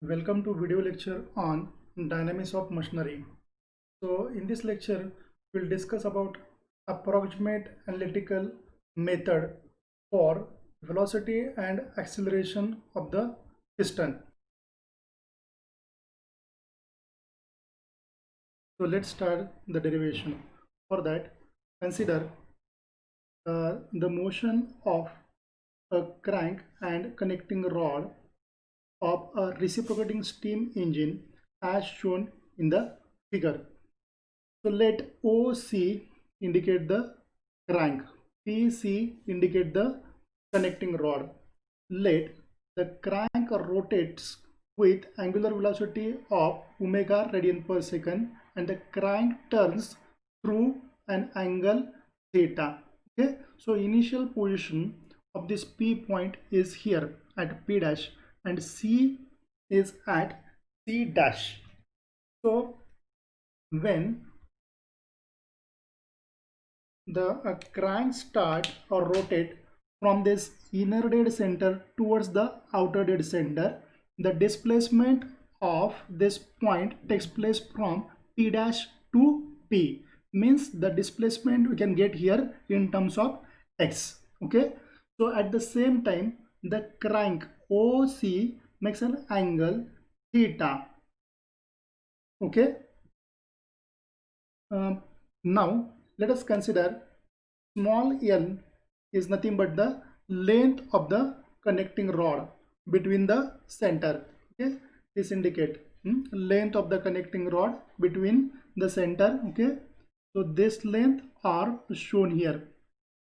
Welcome to video lecture on dynamics of machinery. So in this lecture, we'll discuss about approximate analytical method for velocity and acceleration of the piston. So let's start the derivation. For that, consider the motion of a crank and connecting rod of a reciprocating steam engine as shown in the figure. So let OC indicate the crank, PC indicate the connecting rod. Let the crank rotates with angular velocity of omega radian per second and the crank turns through an angle theta. Okay, so initial position of this P point is here at P dash and C is at C dash. So when the crank start or rotate from this inner dead center towards the outer dead center, the displacement of this point takes place from P dash to P, means the displacement we can get here in terms of x. Okay, so at the same time the crank OC makes an angle theta. Okay, now let us consider small l is nothing but the length of the connecting rod between the center. Okay, this indicate length of the connecting rod between the center. Okay, so this length are shown here.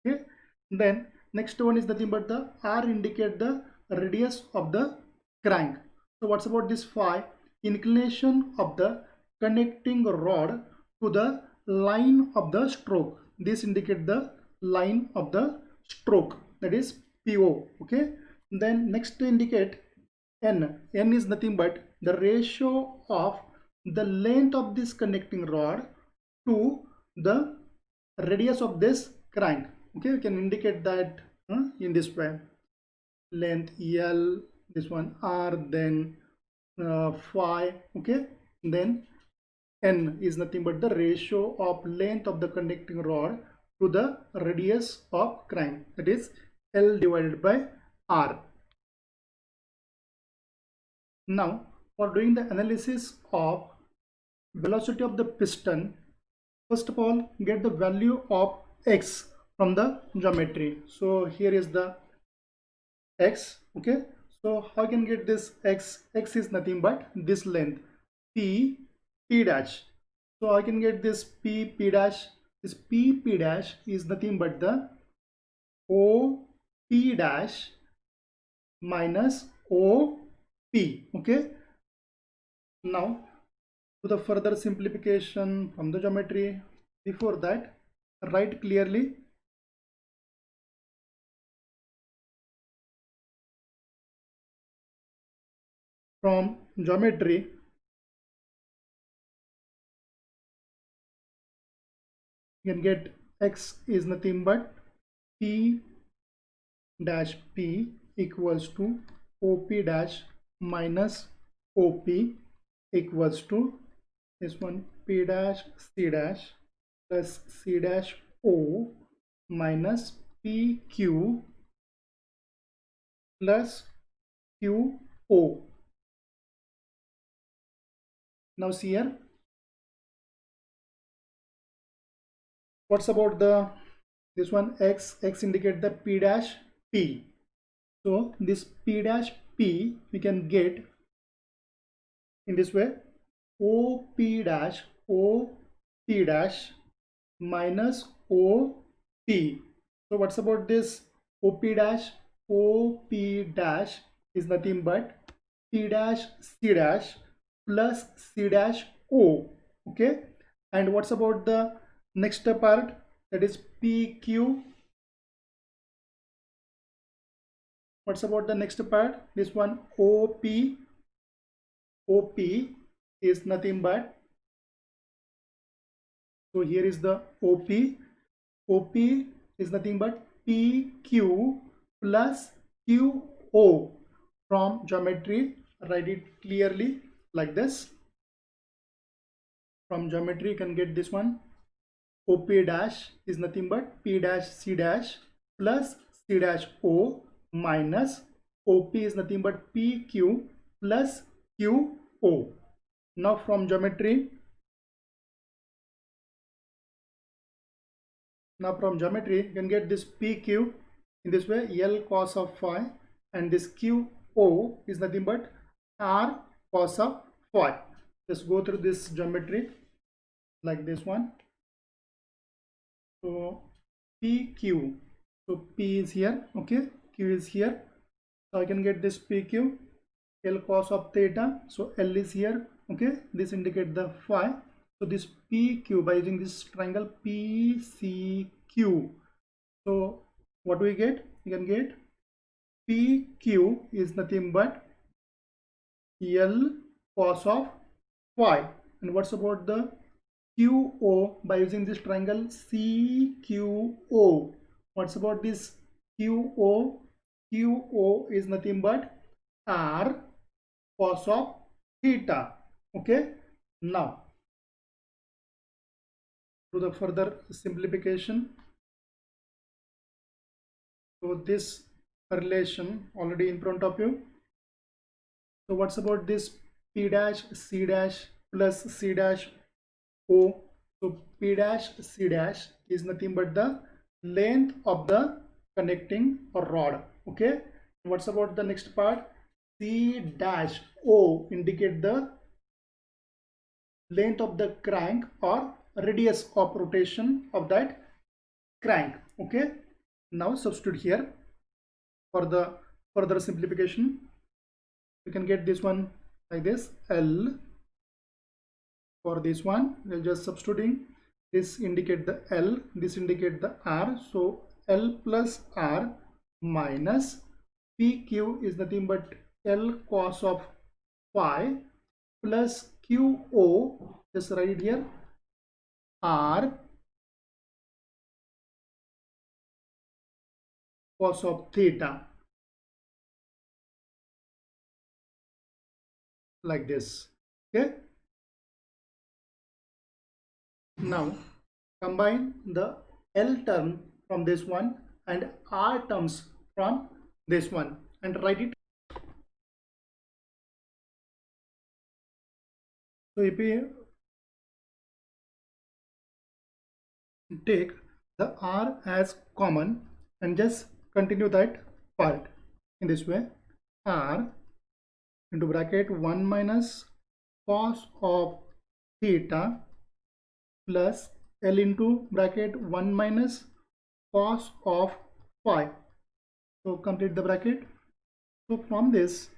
Okay, then next one is nothing but the r indicate the radius of the crank. So what's about this phi? Inclination of the connecting rod to the line of the stroke. This indicate the line of the stroke, that is PO. Okay, then next to indicate n is nothing but the ratio of the length of this connecting rod to the radius of this crank. Okay, we can indicate that in this way: length L, this one R, then phi. Okay, then n is nothing but the ratio of length of the connecting rod to the radius of crank, that is L divided by R. Now for doing the analysis of velocity of the piston, first of all get the value of x from the geometry. So here is the x. Okay, so how can get this x? X is nothing but this length P dash. So I can get this P dash. This P dash is nothing but the O P dash minus O P. Okay, now to the further simplification from the geometry. Before that, write clearly from geometry. You can get x is nothing but P dash P equals to OP dash minus OP equals to this one P dash C dash plus C dash O minus PQ plus QO. Now see here, what's about the this one x indicate the P dash P. So this P dash P we can get in this way: OP dash minus OP. So what's about this OP dash? OP dash is nothing but P dash C dash plus C dash O. Okay, and what's about the next part, that is PQ? What's about the next part? This one OP is nothing but, so here is the OP is nothing but PQ plus QO from geometry. write it clearly like this. From geometry you can get this one. OP dash is nothing but P dash C dash plus C dash O minus OP is nothing but PQ plus QO. Now from geometry you can get this PQ in this way, L cos of phi, and this QO is nothing but R cos of phi. Let's go through this geometry like this one. So PQ, so P is here, okay, Q is here, so I can get this PQ, L cos of theta, so L is here, okay, this indicates the phi. So this PQ, by using this triangle PCQ, so what we get? You can get PQ is nothing but L cos of phi. And what's about the QO? By using this triangle CQO, what's about this QO? QO is nothing but R cos of theta. Okay, now to the further simplification. So this relation already in front of you. So what's about this P dash C dash plus C dash O? So P dash C dash is nothing but the length of the connecting rod. Okay, what's about the next part? C dash O indicate the length of the crank or radius of rotation of that crank. Okay, now substitute here for the further simplification. You can get this one like this. L for this one, we'll just substituting. This indicate the L, this indicate the R, so L plus R minus PQ is nothing but L cos of phi plus QO, just write it here, R cos of theta, like this. Okay, now combine the L term from this one and R terms from this one and write it. So if we take the R as common and just continue that part in this way, R into bracket 1 minus cos of theta plus L into bracket 1 minus cos of phi. So complete the bracket. So from this,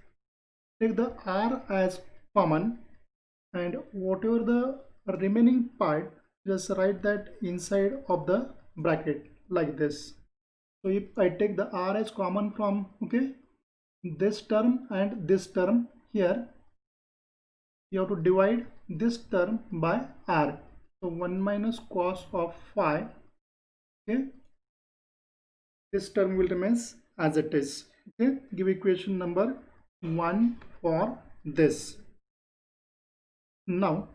take the R as common and whatever the remaining part, just write that inside of the bracket like this. So if I take the R as common from, okay, this term and this term, here you have to divide this term by R. So 1 minus cos of phi, okay, this term will remain as it is. Okay, give equation number 1 for this. Now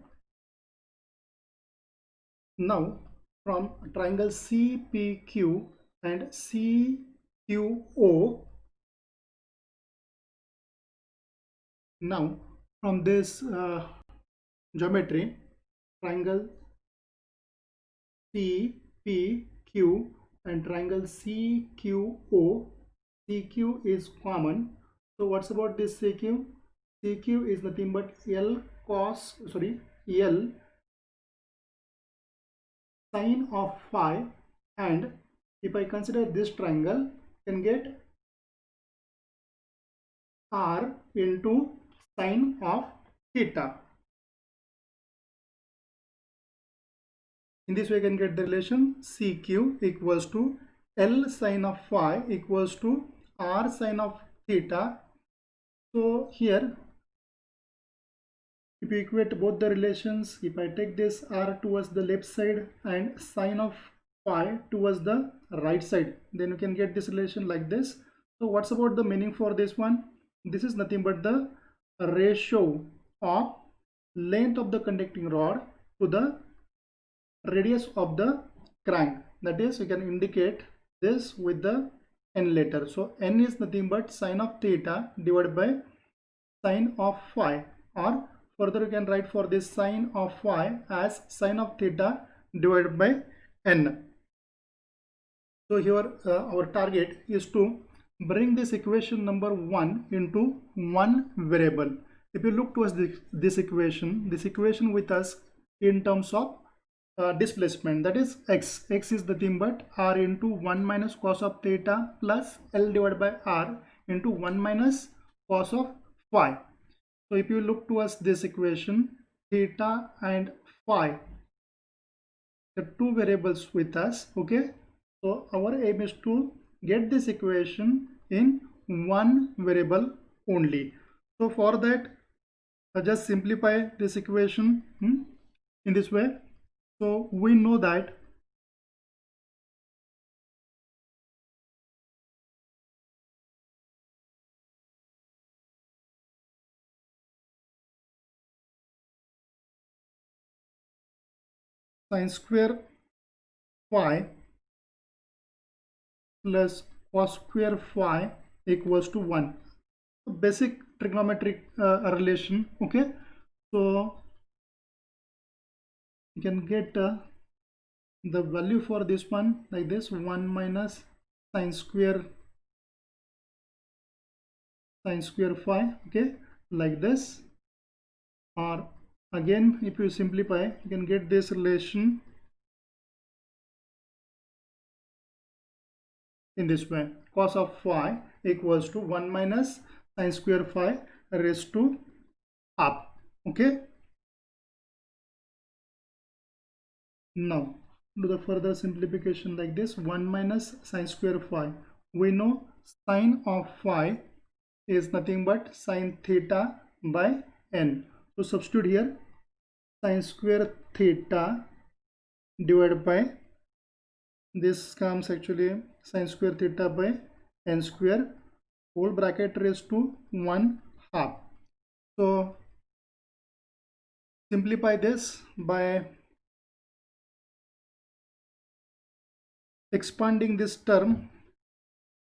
from triangle CPQ and CQO, now from this geometry, triangle CPQ and triangle CQO, CQ is common. So what's about this CQ? CQ is nothing but L sine of phi, and if I consider this triangle, can get R into sine of theta. In this way, I can get the relation CQ equals to L sine of phi equals to R sine of theta. So here, if you equate both the relations, if I take this R towards the left side and sine of phi towards the right side, then you can get this relation like this. So what's about the meaning for this one? This is nothing but the ratio of length of the conducting rod to the radius of the crank. That is, you can indicate this with the n letter. So n is nothing but sine of theta divided by sine of phi, or further you can write for this sine of phi as sine of theta divided by n. So here our target is to bring this equation number 1 into one variable. If you look towards this equation with us in terms of displacement, that is x. X is nothing but r into 1 minus cos of theta plus L divided by r into 1 minus cos of phi. So if you look towards this equation, theta and phi, the two variables with us, okay? So our aim is to get this equation in one variable only. So for that, just simplify this equation in this way. So we know that sine square phi plus cos square phi equals to 1. Basic trigonometric relation, okay? So you can get the value for this one like this: 1 minus sine square phi, okay, like this. Or again, if you simplify, you can get this relation in this way: cos of phi equals to 1 minus sine square phi raised to half, okay? Now do the further simplification like this: 1 minus sine square phi. We know sine of phi is nothing but sine theta by n. So substitute here sine square theta divided by, this comes actually sine square theta by n square whole bracket raised to 1 half. So simplify this by expanding this term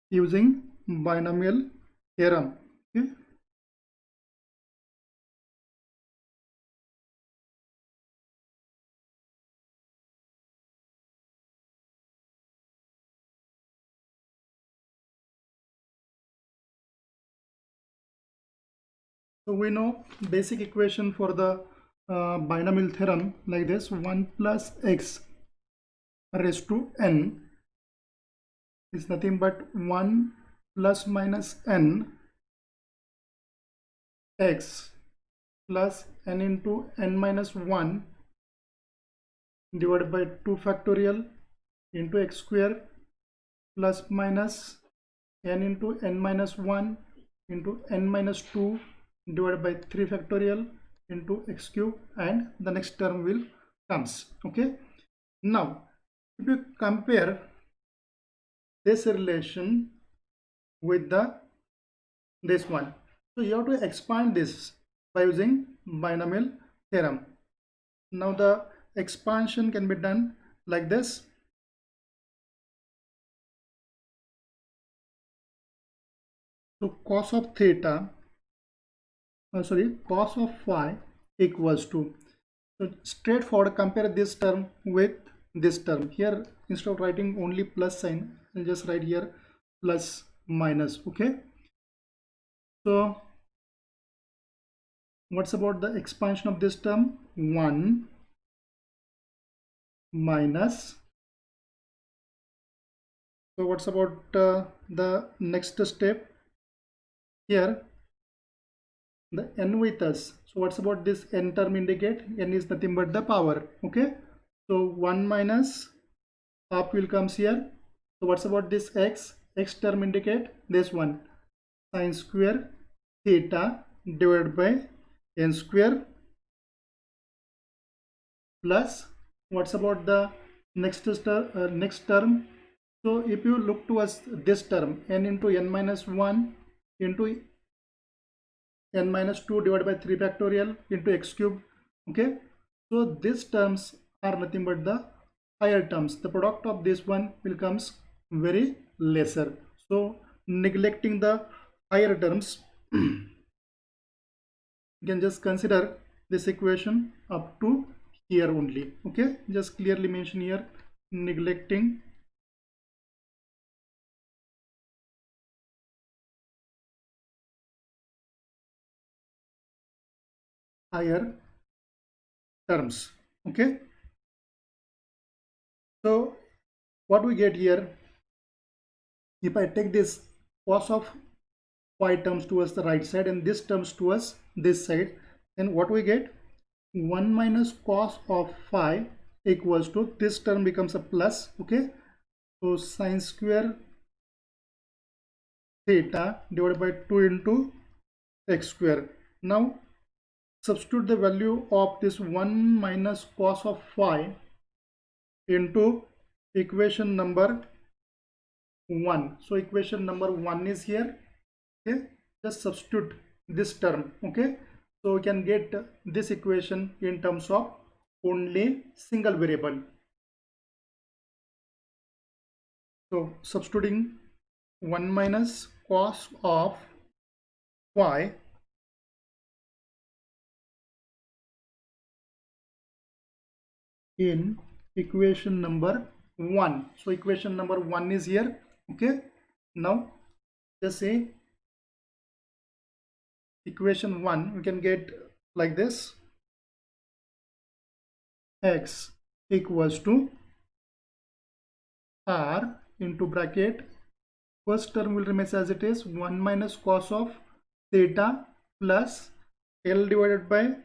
using binomial theorem, okay? So we know basic equation for the binomial theorem like this: 1 plus x raised to n is nothing but 1 plus minus n x plus n into n minus 1 divided by 2 factorial into x square plus minus n into n minus 1 into n minus 2 divided by 3 factorial into x cube, and the next term will comes, okay? Now if you compare this relation with this one, so you have to expand this by using binomial theorem. Now the expansion can be done like this: so cos of theta, cos of phi equals to, so straightforward, compare this term with this term. Here instead of writing only plus sign, I'll just write here plus minus, okay? So what's about the expansion of this term? 1 minus, so what's about the next step here? The n with us. So what's about this n term indicate? N is nothing but the power, okay? So 1 minus half will comes here. So what's about this x? X term indicate this one: sine square theta divided by n square plus, what's about the next term? So if you look towards this term, n into n minus 1 into n minus 2 divided by 3 factorial into x cube. Okay, so these terms are nothing but the higher terms. The product of this one will comes very lesser. So neglecting the higher terms, you can just consider this equation up to here only. Okay, just clearly mention here, neglecting higher terms. Okay, so what we get here, if I take this cos of phi terms towards the right side and this terms towards this side, then what we get, 1 minus cos of phi equals to, this term becomes a plus. Okay, so sine square theta divided by 2 into x square. Now substitute the value of this 1 minus cos of phi into equation number 1. So equation number 1 is here. Okay, just substitute this term. Okay, so we can get this equation in terms of only single variable. So substituting 1 minus cos of phi in equation number 1. So equation number 1 is here. Okay, now just say equation 1 we can get like this, x equals to r into bracket, first term will remain as it is, 1 minus cos of theta plus L divided by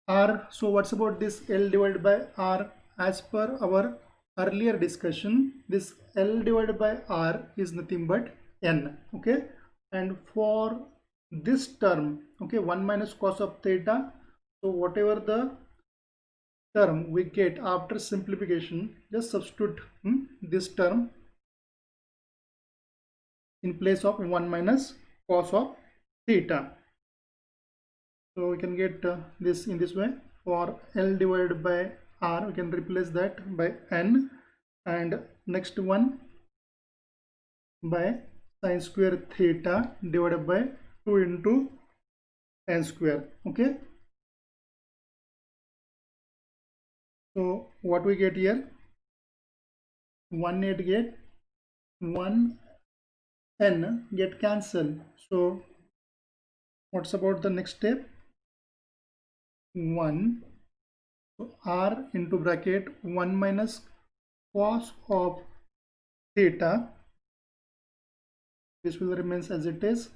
r. So what's about this L divided by r? As per our earlier discussion, this L divided by r is nothing but n. Okay, and for this term, okay, 1 minus cos of theta, so whatever the term we get after simplification, just substitute this term in place of 1 minus cos of theta. So we can get this in this way. For L divided by r, we can replace that by n, and next one by sine square theta divided by 2 into n square. Okay, so what we get here, 1 8 get 1 n get cancelled. So what's about the next step, 1, so r into bracket 1 minus cos of theta, this will remain as it is,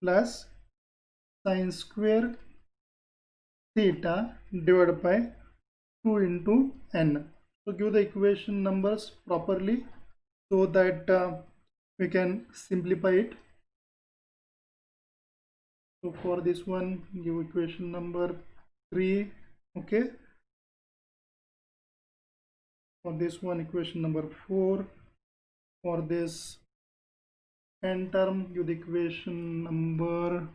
plus sine square theta divided by 2 into n. So give the equation numbers properly so that we can simplify it. So for this one, give equation number 3. Okay, for this one, equation number 4. For this n term, give the equation number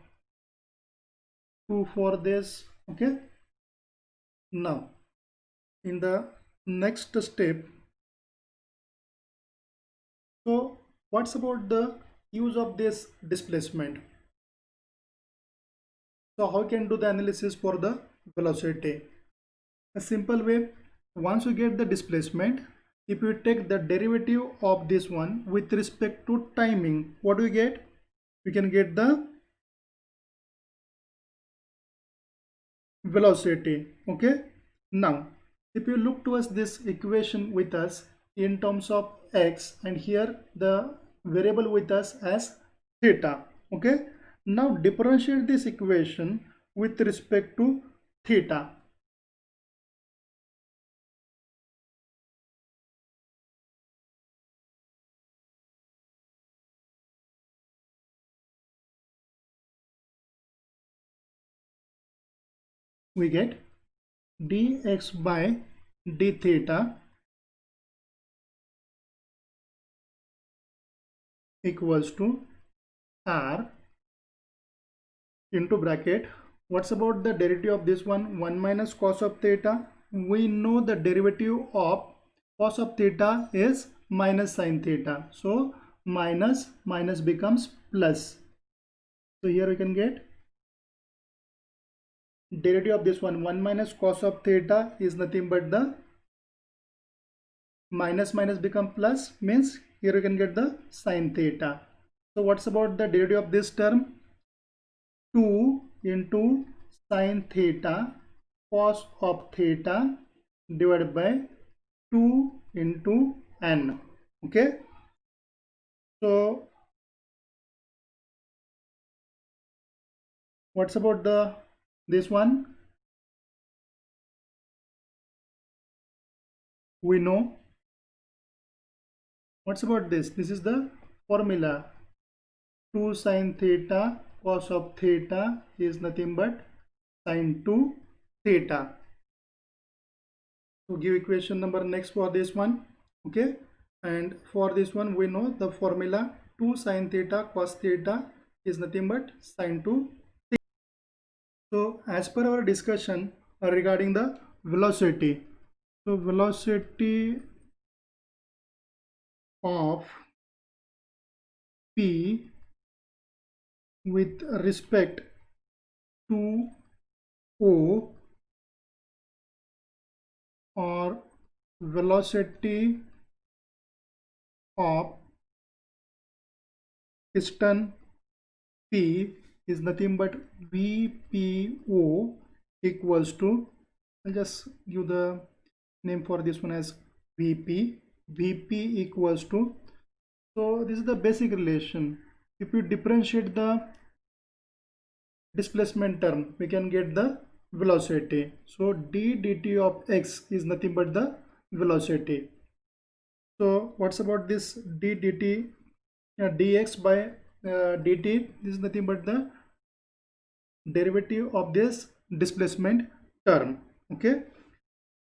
2 for this. Okay, now in the next step, so what's about the use of this displacement? So how can do the analysis for the velocity? A simple way, once you get the displacement, if you take the derivative of this one with respect to timing, what do we get? We can get the velocity. Okay, now if you look towards this equation with us in terms of x, and here the variable with us as theta. Okay, now differentiate this equation with respect to theta. We get dx by d theta equals to r into bracket. What's about the derivative of this one? 1 minus cos of theta. We know the derivative of cos of theta is minus sin theta, so minus minus becomes plus. So here we can get derivative of this one. 1 minus cos of theta is nothing but the minus minus become plus, means here we can get the sin theta. So what's about the derivative of this term? 2 into sin theta cos of theta divided by 2 into n. Okay, so what's about the this one? We know. What's about this? This is the formula. 2 sin theta cos of theta is nothing but sin 2 theta. So give equation number next for this one. Okay, and for this one we know the formula. 2 sin theta cos theta is nothing but sin 2 theta. So as per our discussion regarding the velocity, so velocity of p with respect to O, or velocity of piston P is nothing but VPO equals to, I'll just give the name for this one as VP. VP equals to, so this is the basic relation. If you differentiate the displacement term, we can get the velocity. So d dt of x is nothing but the velocity. So what's about this d dt, dx by dt? This is nothing but the derivative of this displacement term. Okay,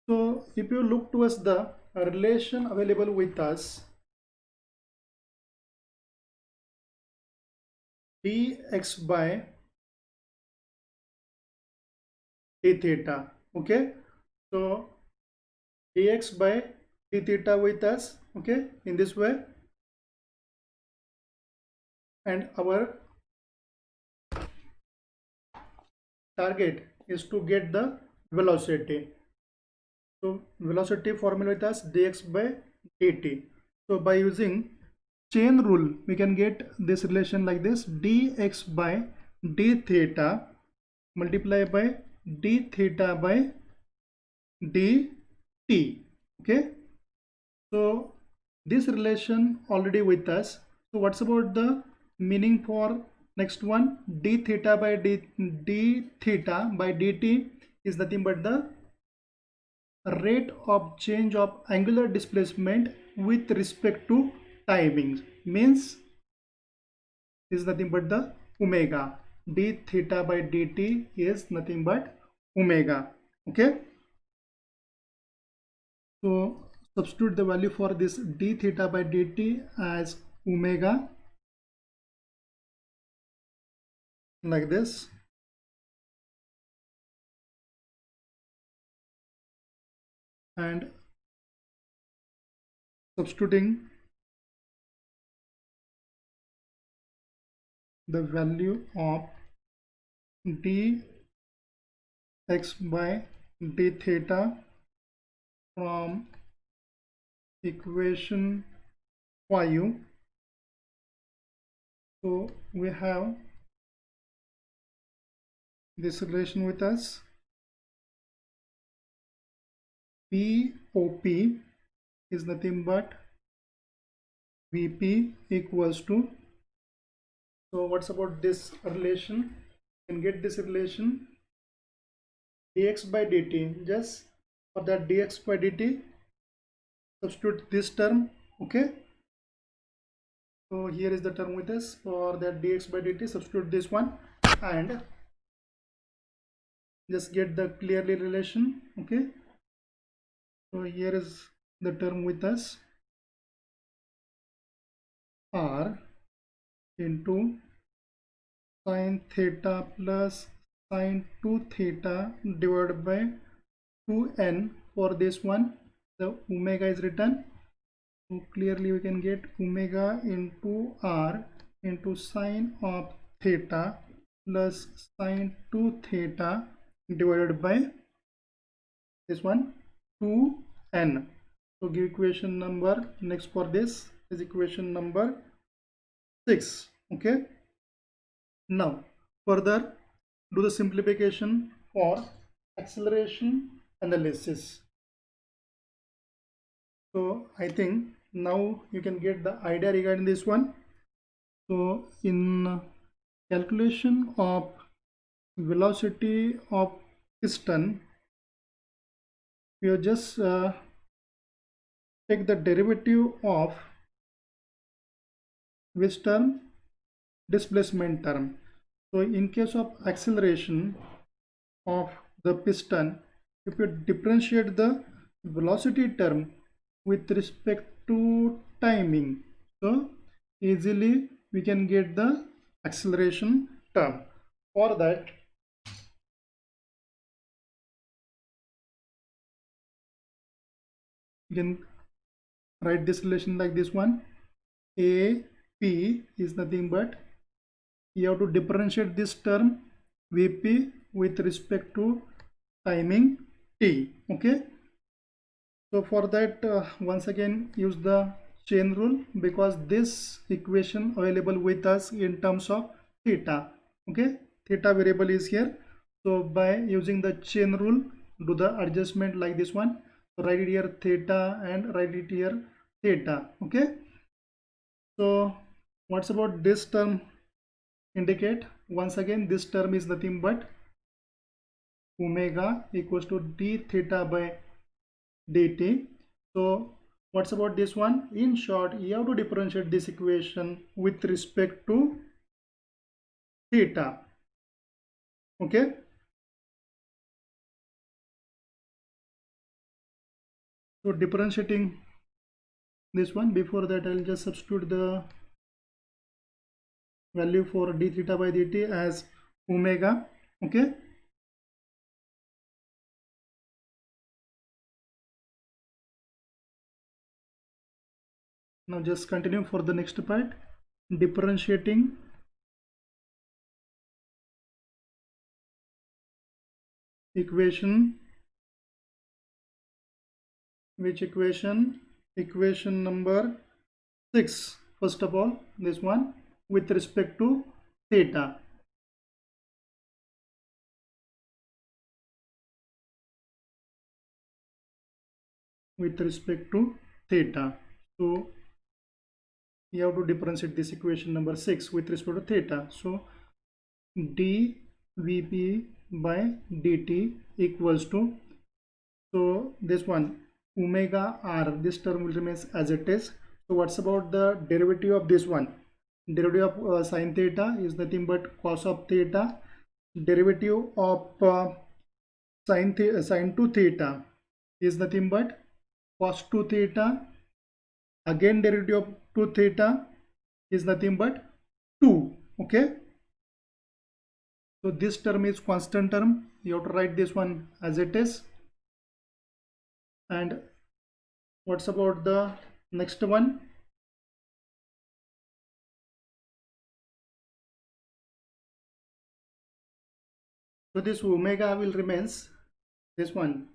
so if you look towards the relation available with us, dx by d theta. Okay, so dx by d theta with us, okay, in this way, and our target is to get the velocity. So velocity formula with us dx by dt. So by using chain rule we can get this relation like this: dx by d theta multiplied by d theta by dt. Okay, so this relation already with us. So what's about the meaning for next one? D theta by d theta by dt is nothing but the rate of change of angular displacement with respect to timings, means is nothing but the omega. D theta by dt is nothing but omega. Okay, so substitute the value for this d theta by dt as omega like this, and substituting the value of dx by d theta from equation 5. So we have this relation with us. POP is nothing but VP equals to, so what's about this relation? You can get this relation dx by dt. Just for that dx by dt, substitute this term. Okay, so here is the term with us. For that dx by dt, substitute this one and just get the clearly relation. Okay, so here is the term with us, r into sine theta plus sine 2 theta divided by 2n. For this one the omega is written, so clearly we can get omega into r into sine of theta plus sine 2 theta divided by this one 2n. So give equation number, next for this is equation number 6. Okay, now further do the simplification for acceleration analysis. So I think now you can get the idea regarding this one. So in calculation of velocity of piston, you just take the derivative of which term? Displacement term. So in case of acceleration of the piston, if you differentiate the velocity term with respect to timing, so easily we can get the acceleration term. For that, you can write this relation like this one. A P is nothing but you have to differentiate this term Vp with respect to timing t. Okay, so for that once again use the chain rule, because this equation available with us in terms of theta. Okay, theta variable is here, so by using the chain rule do the adjustment like this one. So write it here theta and write it here theta. Okay, so what's about this term indicate? Once again this term is nothing but omega equals to d theta by dt. So what's about this one? In short, you have to differentiate this equation with respect to theta. Okay, so differentiating this one, before that I'll just substitute the value for d theta by dt as omega. Okay, now just continue for the next part, differentiating equation. Which equation? Equation number 6. First of all this one with respect to theta. With respect to theta, so you have to differentiate this equation number 6 with respect to theta. So dvp by dt equals to, so this one omega r, this term will remain as it is. So what's about the derivative of this one? Derivative of sine theta is nothing but cos of theta. Derivative of sine 2 theta is nothing but cos 2 theta. Again derivative of 2 theta is nothing but 2. Okay, so this term is constant term, you have to write this one as it is. And what's about the next one? So this omega will remains, this one,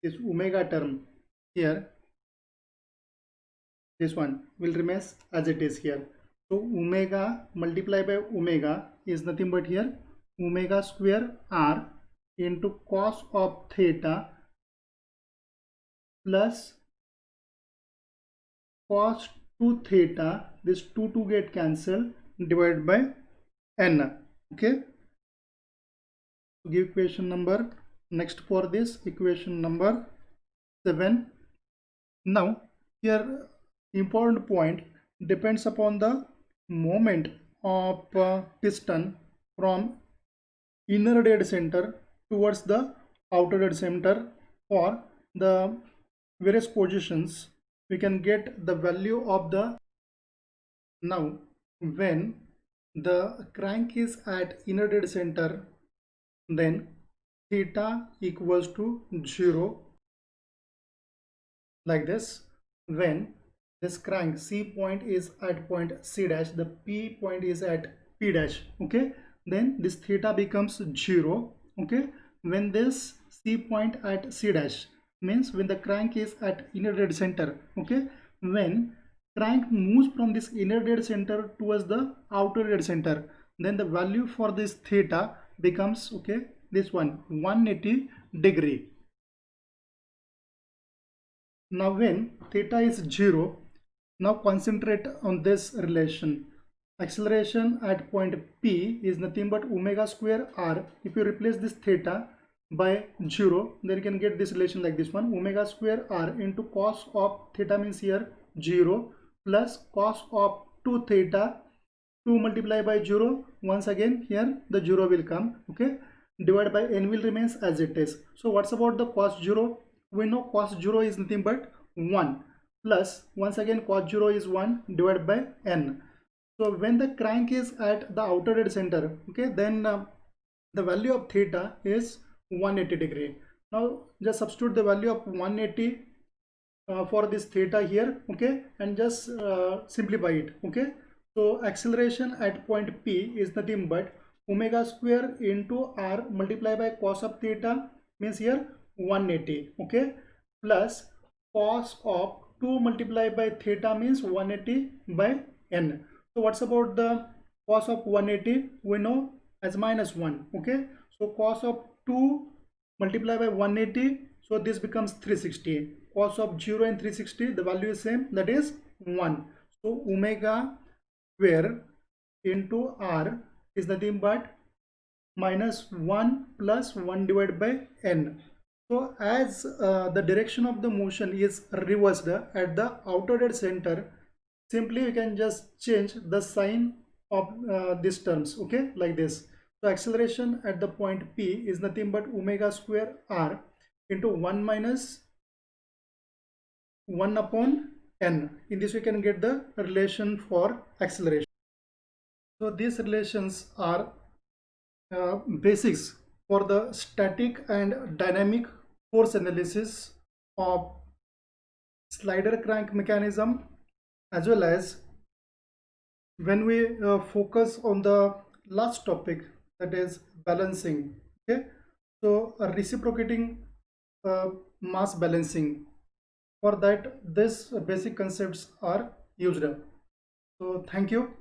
this omega term here, this one will remain as it is here. So omega multiplied by omega is nothing but here omega square r into cos of theta plus cos 2 theta, this 2 get cancelled, divided by n. Okay, so give equation number, next for this equation number 7. Now here important point depends upon the moment of piston from inner dead center towards the outer dead center. For the various positions we can get the value of the, now when the crank is at inner dead center, then theta equals to 0, like this. When this crank C point is at point C dash, the P point is at P dash, okay, then this theta becomes 0, okay. When this C point at C dash, means when the crank is at inner dead center, okay, when crank moves from this inner dead center towards the outer dead center, then the value for this theta becomes, okay, this one 180 degree. Now when theta is 0, now concentrate on this relation. Acceleration at point P is nothing but omega square r. If you replace this theta by 0, then you can get this relation like this one, omega square r into cos of theta, means here 0, plus cos of 2 theta, 2 multiplied by 0, once again here the 0 will come, okay, divided by n will remains as it is. So what's about the cos 0? We know cos 0 is nothing but 1, plus once again cos 0 is 1 divided by n. So when the crank is at the outer dead center, okay, then the value of theta is 180 degree. Now just substitute the value of 180 for this theta here, okay, and just simplify it, okay. So acceleration at point P is nothing but omega square into r multiplied by cos of theta, means here 180, okay, plus cos of 2 multiplied by theta, means 180 by n. So what's about the cos of 180? We know as minus 1, okay. So cos of 2 multiplied by 180, so this becomes 360. Cos of 0 and 360, the value is same, that is 1. So omega square into r is nothing but minus 1 plus 1 divided by n. So as the direction of the motion is reversed at the outer dead center, simply you can just change the sign of these terms, okay, like this. So acceleration at the point P is nothing but omega square r into 1 minus 1 upon n. In this we can get the relation for acceleration. So these relations are basics for the static and dynamic force analysis of slider crank mechanism, as well as when we focus on the last topic, that is balancing, okay. So reciprocating mass balancing, for that these basic concepts are used. So thank you.